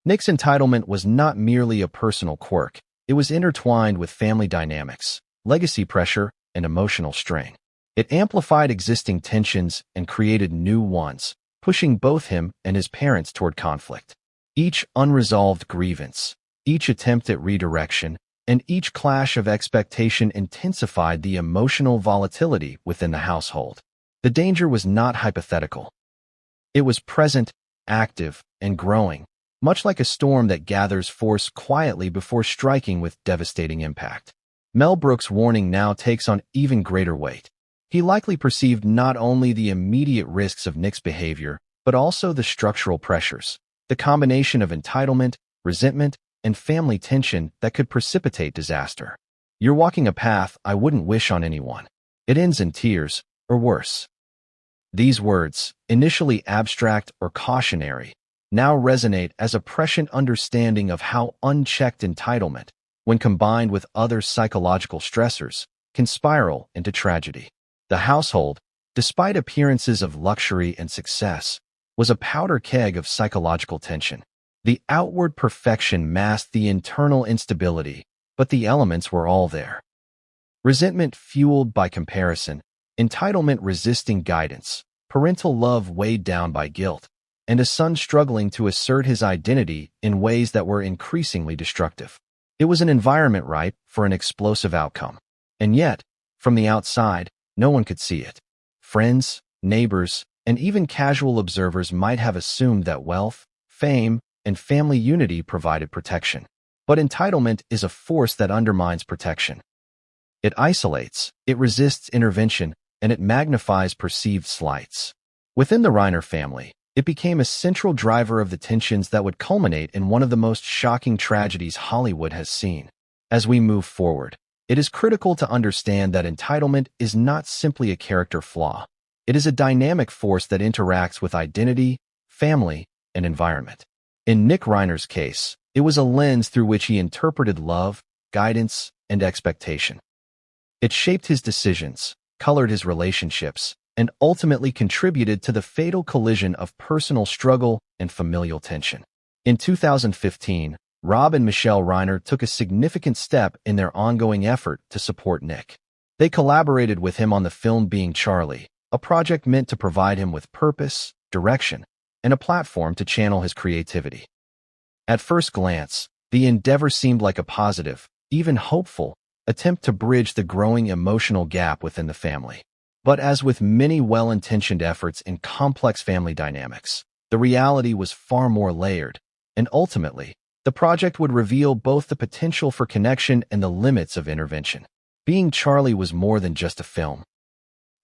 Nick's entitlement was not merely a personal quirk. It was intertwined with family dynamics, legacy pressure, and emotional strain. It amplified existing tensions and created new ones, pushing both him and his parents toward conflict. Each unresolved grievance, each attempt at redirection, and each clash of expectation intensified the emotional volatility within the household. The danger was not hypothetical. It was present, active, and growing, much like a storm that gathers force quietly before striking with devastating impact. Mel Brooks' warning now takes on even greater weight. He likely perceived not only the immediate risks of Nick's behavior, but also the structural pressures, the combination of entitlement, resentment, and family tension that could precipitate disaster. You're walking a path I wouldn't wish on anyone. It ends in tears, or worse. These words, initially abstract or cautionary, now resonate as a prescient understanding of how unchecked entitlement, when combined with other psychological stressors, can spiral into tragedy. The household, despite appearances of luxury and success, was a powder keg of psychological tension. The outward perfection masked the internal instability, but the elements were all there. Resentment fueled by comparison, entitlement resisting guidance, parental love weighed down by guilt, and a son struggling to assert his identity in ways that were increasingly destructive. It was an environment ripe for an explosive outcome. And yet, from the outside, no one could see it. Friends, neighbors, and even casual observers might have assumed that wealth, fame, and family unity provided protection. But entitlement is a force that undermines protection. It isolates, it resists intervention, and it magnifies perceived slights. Within the Reiner family, it became a central driver of the tensions that would culminate in one of the most shocking tragedies Hollywood has seen. As we move forward, it is critical to understand that entitlement is not simply a character flaw. It is a dynamic force that interacts with identity, family, and environment. In Nick Reiner's case, it was a lens through which he interpreted love, guidance, and expectation. It shaped his decisions, colored his relationships, and ultimately contributed to the fatal collision of personal struggle and familial tension. In 2015, Rob and Michelle Reiner took a significant step in their ongoing effort to support Nick. They collaborated with him on the film Being Charlie, a project meant to provide him with purpose, direction, and a platform to channel his creativity. At first glance, the endeavor seemed like a positive, even hopeful, attempt to bridge the growing emotional gap within the family. But as with many well-intentioned efforts in complex family dynamics, the reality was far more layered, and ultimately, the project would reveal both the potential for connection and the limits of intervention. Being Charlie was more than just a film.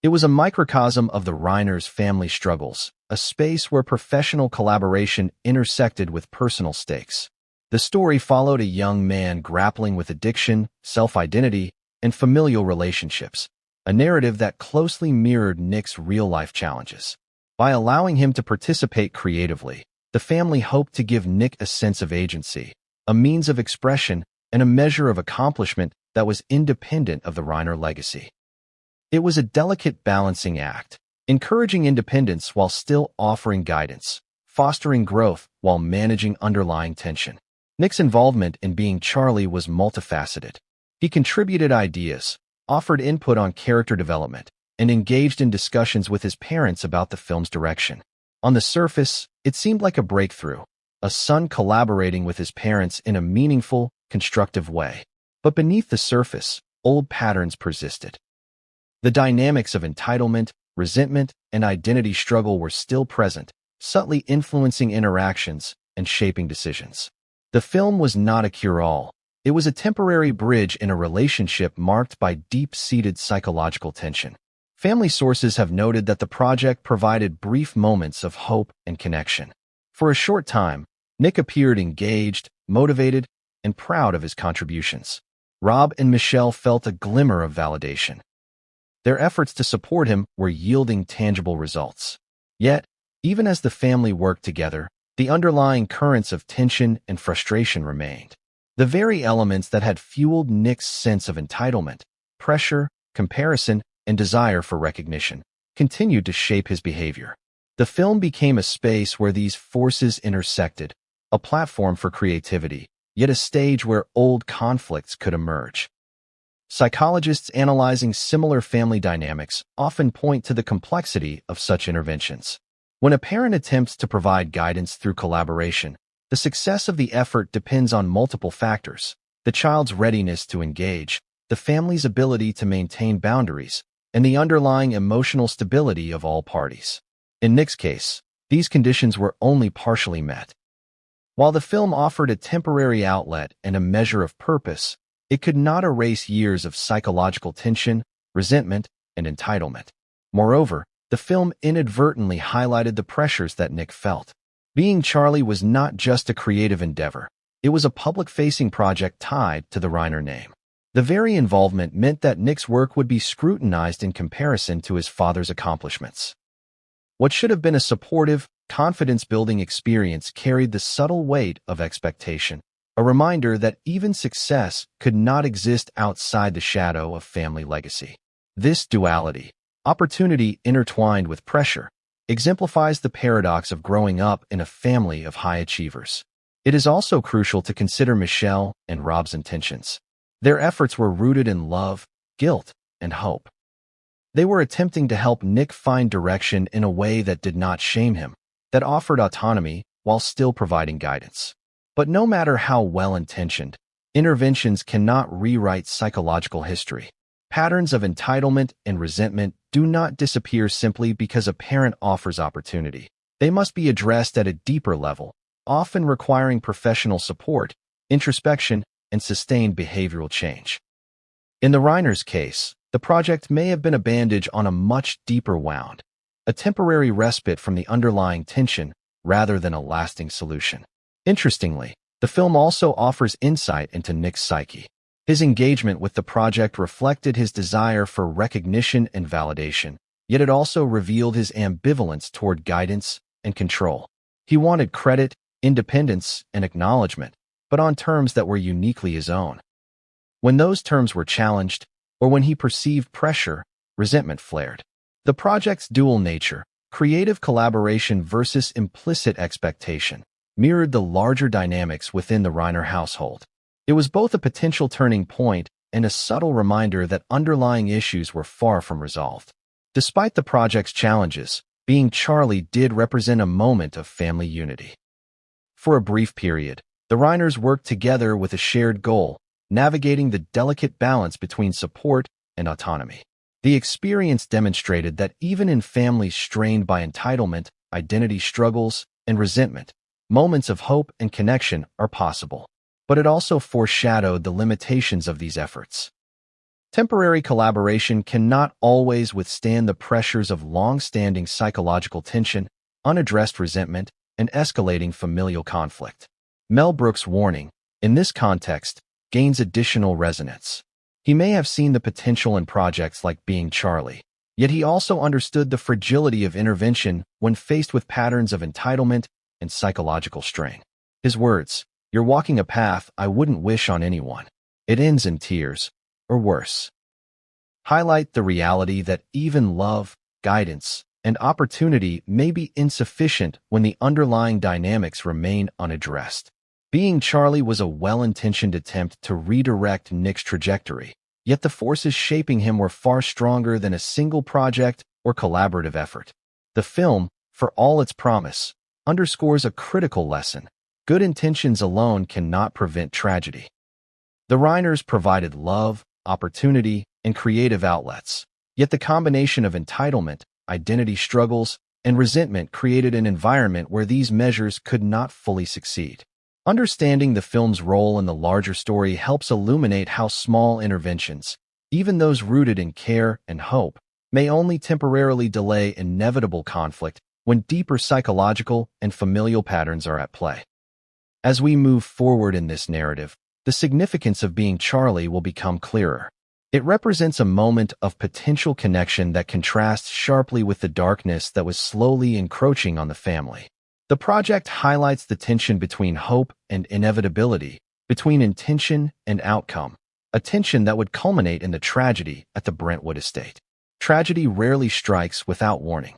It was a microcosm of the Reiners' family struggles, a space where professional collaboration intersected with personal stakes. The story followed a young man grappling with addiction, self-identity, and familial relationships, a narrative that closely mirrored Nick's real-life challenges. By allowing him to participate creatively, the family hoped to give Nick a sense of agency, a means of expression, and a measure of accomplishment that was independent of the Reiner legacy. It was a delicate balancing act, encouraging independence while still offering guidance, fostering growth while managing underlying tension. Nick's involvement in Being Charlie was multifaceted. He contributed ideas, offered input on character development, and engaged in discussions with his parents about the film's direction. On the surface, it seemed like a breakthrough, a son collaborating with his parents in a meaningful, constructive way. But beneath the surface, old patterns persisted. The dynamics of entitlement, resentment, and identity struggle were still present, subtly influencing interactions and shaping decisions. The film was not a cure-all. It was a temporary bridge in a relationship marked by deep-seated psychological tension. Family sources have noted that the project provided brief moments of hope and connection. For a short time, Nick appeared engaged, motivated, and proud of his contributions. Rob and Michelle felt a glimmer of validation. Their efforts to support him were yielding tangible results. Yet, even as the family worked together, the underlying currents of tension and frustration remained. The very elements that had fueled Nick's sense of entitlement, pressure, comparison, and desire for recognition continued to shape his behavior. The film became a space where these forces intersected, a platform for creativity, yet a stage where old conflicts could emerge. Psychologists analyzing similar family dynamics often point to the complexity of such interventions. When a parent attempts to provide guidance through collaboration, the success of the effort depends on multiple factors: the child's readiness to engage, the family's ability to maintain boundaries, and the underlying emotional stability of all parties. In Nick's case, these conditions were only partially met. While the film offered a temporary outlet and a measure of purpose, it could not erase years of psychological tension, resentment, and entitlement. Moreover, the film inadvertently highlighted the pressures that Nick felt. Being Charlie was not just a creative endeavor. It was a public-facing project tied to the Reiner name. The very involvement meant that Nick's work would be scrutinized in comparison to his father's accomplishments. What should have been a supportive, confidence-building experience carried the subtle weight of expectation, a reminder that even success could not exist outside the shadow of family legacy. This duality, opportunity intertwined with pressure, exemplifies the paradox of growing up in a family of high achievers. It is also crucial to consider Michelle and Rob's intentions. Their efforts were rooted in love, guilt, and hope. They were attempting to help Nick find direction in a way that did not shame him, that offered autonomy while still providing guidance. But no matter how well-intentioned, interventions cannot rewrite psychological history. Patterns of entitlement and resentment do not disappear simply because a parent offers opportunity. They must be addressed at a deeper level, often requiring professional support, introspection, and sustained behavioral change. In the Reiners' case, the project may have been a bandage on a much deeper wound, a temporary respite from the underlying tension rather than a lasting solution. Interestingly, the film also offers insight into Nick's psyche. His engagement with the project reflected his desire for recognition and validation, yet it also revealed his ambivalence toward guidance and control. He wanted credit, independence, and acknowledgement, but on terms that were uniquely his own. When those terms were challenged, or when he perceived pressure, resentment flared. The project's dual nature, creative collaboration versus implicit expectation, mirrored the larger dynamics within the Reiner household. It was both a potential turning point and a subtle reminder that underlying issues were far from resolved. Despite the project's challenges, being Charlie did represent a moment of family unity. For a brief period, the Reiners worked together with a shared goal, navigating the delicate balance between support and autonomy. The experience demonstrated that even in families strained by entitlement, identity struggles, and resentment, moments of hope and connection are possible. But it also foreshadowed the limitations of these efforts. Temporary collaboration cannot always withstand the pressures of long-standing psychological tension, unaddressed resentment, and escalating familial conflict. Mel Brooks' warning, in this context, gains additional resonance. He may have seen the potential in projects like Being Charlie, yet he also understood the fragility of intervention when faced with patterns of entitlement and psychological strain. His words, "You're walking a path I wouldn't wish on anyone. It ends in tears, or worse," highlight the reality that even love, guidance, and opportunity may be insufficient when the underlying dynamics remain unaddressed. Being Charlie was a well-intentioned attempt to redirect Nick's trajectory, yet the forces shaping him were far stronger than a single project or collaborative effort. The film, for all its promise, underscores a critical lesson. Good intentions alone cannot prevent tragedy. The Reiners provided love, opportunity, and creative outlets, yet the combination of entitlement, identity struggles, and resentment created an environment where these measures could not fully succeed. Understanding the film's role in the larger story helps illuminate how small interventions, even those rooted in care and hope, may only temporarily delay inevitable conflict when deeper psychological and familial patterns are at play. As we move forward in this narrative, the significance of Being Charlie will become clearer. It represents a moment of potential connection that contrasts sharply with the darkness that was slowly encroaching on the family. The project highlights the tension between hope and inevitability, between intention and outcome, a tension that would culminate in the tragedy at the Brentwood estate. Tragedy rarely strikes without warning.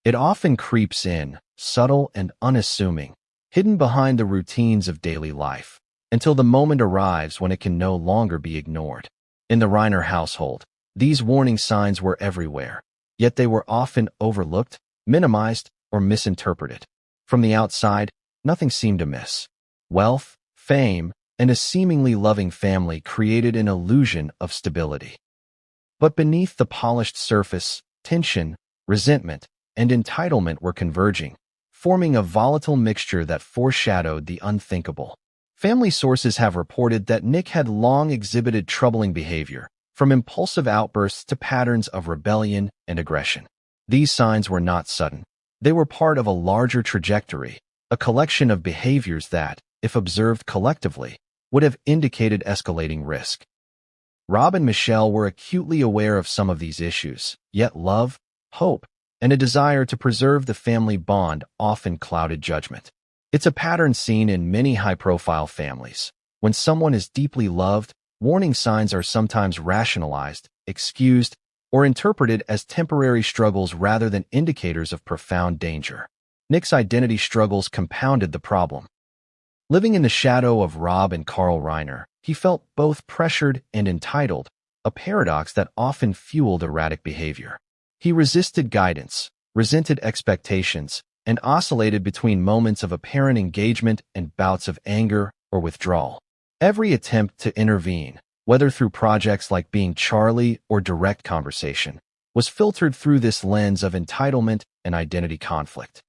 It often creeps in, subtle and unassuming, hidden behind the routines of daily life, until the moment arrives when it can no longer be ignored. In the Reiner household, these warning signs were everywhere, yet they were often overlooked, minimized, or misinterpreted. From the outside, nothing seemed amiss. Wealth, fame, and a seemingly loving family created an illusion of stability. But beneath the polished surface, tension, resentment, and entitlement were converging, forming a volatile mixture that foreshadowed the unthinkable. Family sources have reported that Nick had long exhibited troubling behavior, from impulsive outbursts to patterns of rebellion and aggression. These signs were not sudden. They were part of a larger trajectory, a collection of behaviors that, if observed collectively, would have indicated escalating risk. Rob and Michelle were acutely aware of some of these issues, yet love, hope, and a desire to preserve the family bond often clouded judgment. It's a pattern seen in many high-profile families. When someone is deeply loved, warning signs are sometimes rationalized, excused, or interpreted as temporary struggles rather than indicators of profound danger. Nick's identity struggles compounded the problem. Living in the shadow of Rob and Carl Reiner, he felt both pressured and entitled, a paradox that often fueled erratic behavior. He resisted guidance, resented expectations, and oscillated between moments of apparent engagement and bouts of anger or withdrawal. Every attempt to intervene, whether through projects like Being Charlie or direct conversation, was filtered through this lens of entitlement and identity conflict.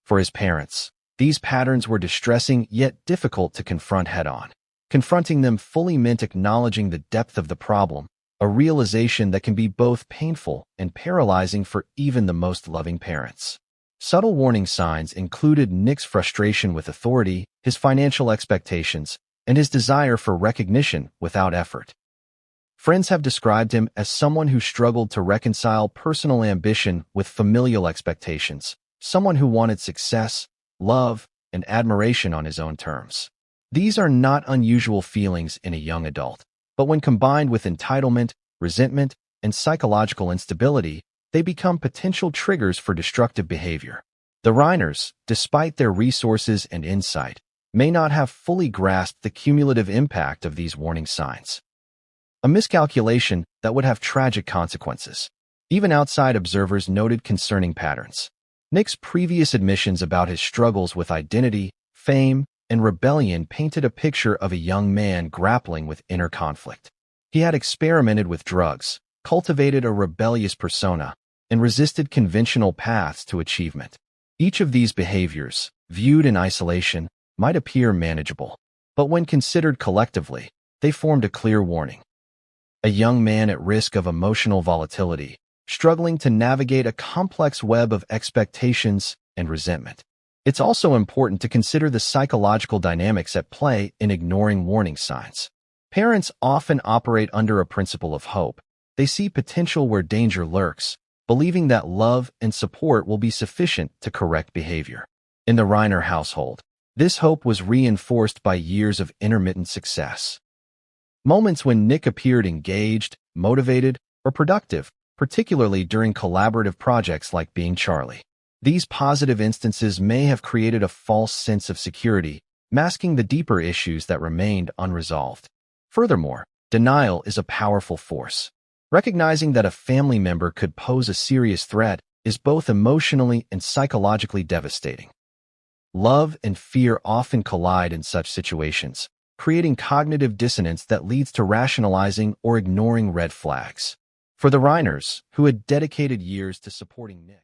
For his parents, these patterns were distressing yet difficult to confront head-on. Confronting them fully meant acknowledging the depth of the problem, a realization that can be both painful and paralyzing for even the most loving parents. Subtle warning signs included Nick's frustration with authority, his financial expectations, and his desire for recognition without effort. Friends have described him as someone who struggled to reconcile personal ambition with familial expectations, someone who wanted success, love, and admiration on his own terms. These are not unusual feelings in a young adult, but when combined with entitlement, resentment, and psychological instability, they become potential triggers for destructive behavior. The Reiners, despite their resources and insight, may not have fully grasped the cumulative impact of these warning signs. A miscalculation that would have tragic consequences. Even outside observers noted concerning patterns. Nick's previous admissions about his struggles with identity, fame, and rebellion painted a picture of a young man grappling with inner conflict. He had experimented with drugs, cultivated a rebellious persona, and resisted conventional paths to achievement. Each of these behaviors, viewed in isolation, might appear manageable, but when considered collectively, they formed a clear warning. A young man at risk of emotional volatility, struggling to navigate a complex web of expectations and resentment. It's also important to consider the psychological dynamics at play in ignoring warning signs. Parents often operate under a principle of hope. They see potential where danger lurks, believing that love and support will be sufficient to correct behavior. In the Reiner household, this hope was reinforced by years of intermittent success. Moments when Nick appeared engaged, motivated, or productive, particularly during collaborative projects like being Charlie. These positive instances may have created a false sense of security, masking the deeper issues that remained unresolved. Furthermore, denial is a powerful force. Recognizing that a family member could pose a serious threat is both emotionally and psychologically devastating. Love and fear often collide in such situations, creating cognitive dissonance that leads to rationalizing or ignoring red flags. For the Reiners, who had dedicated years to supporting Nick,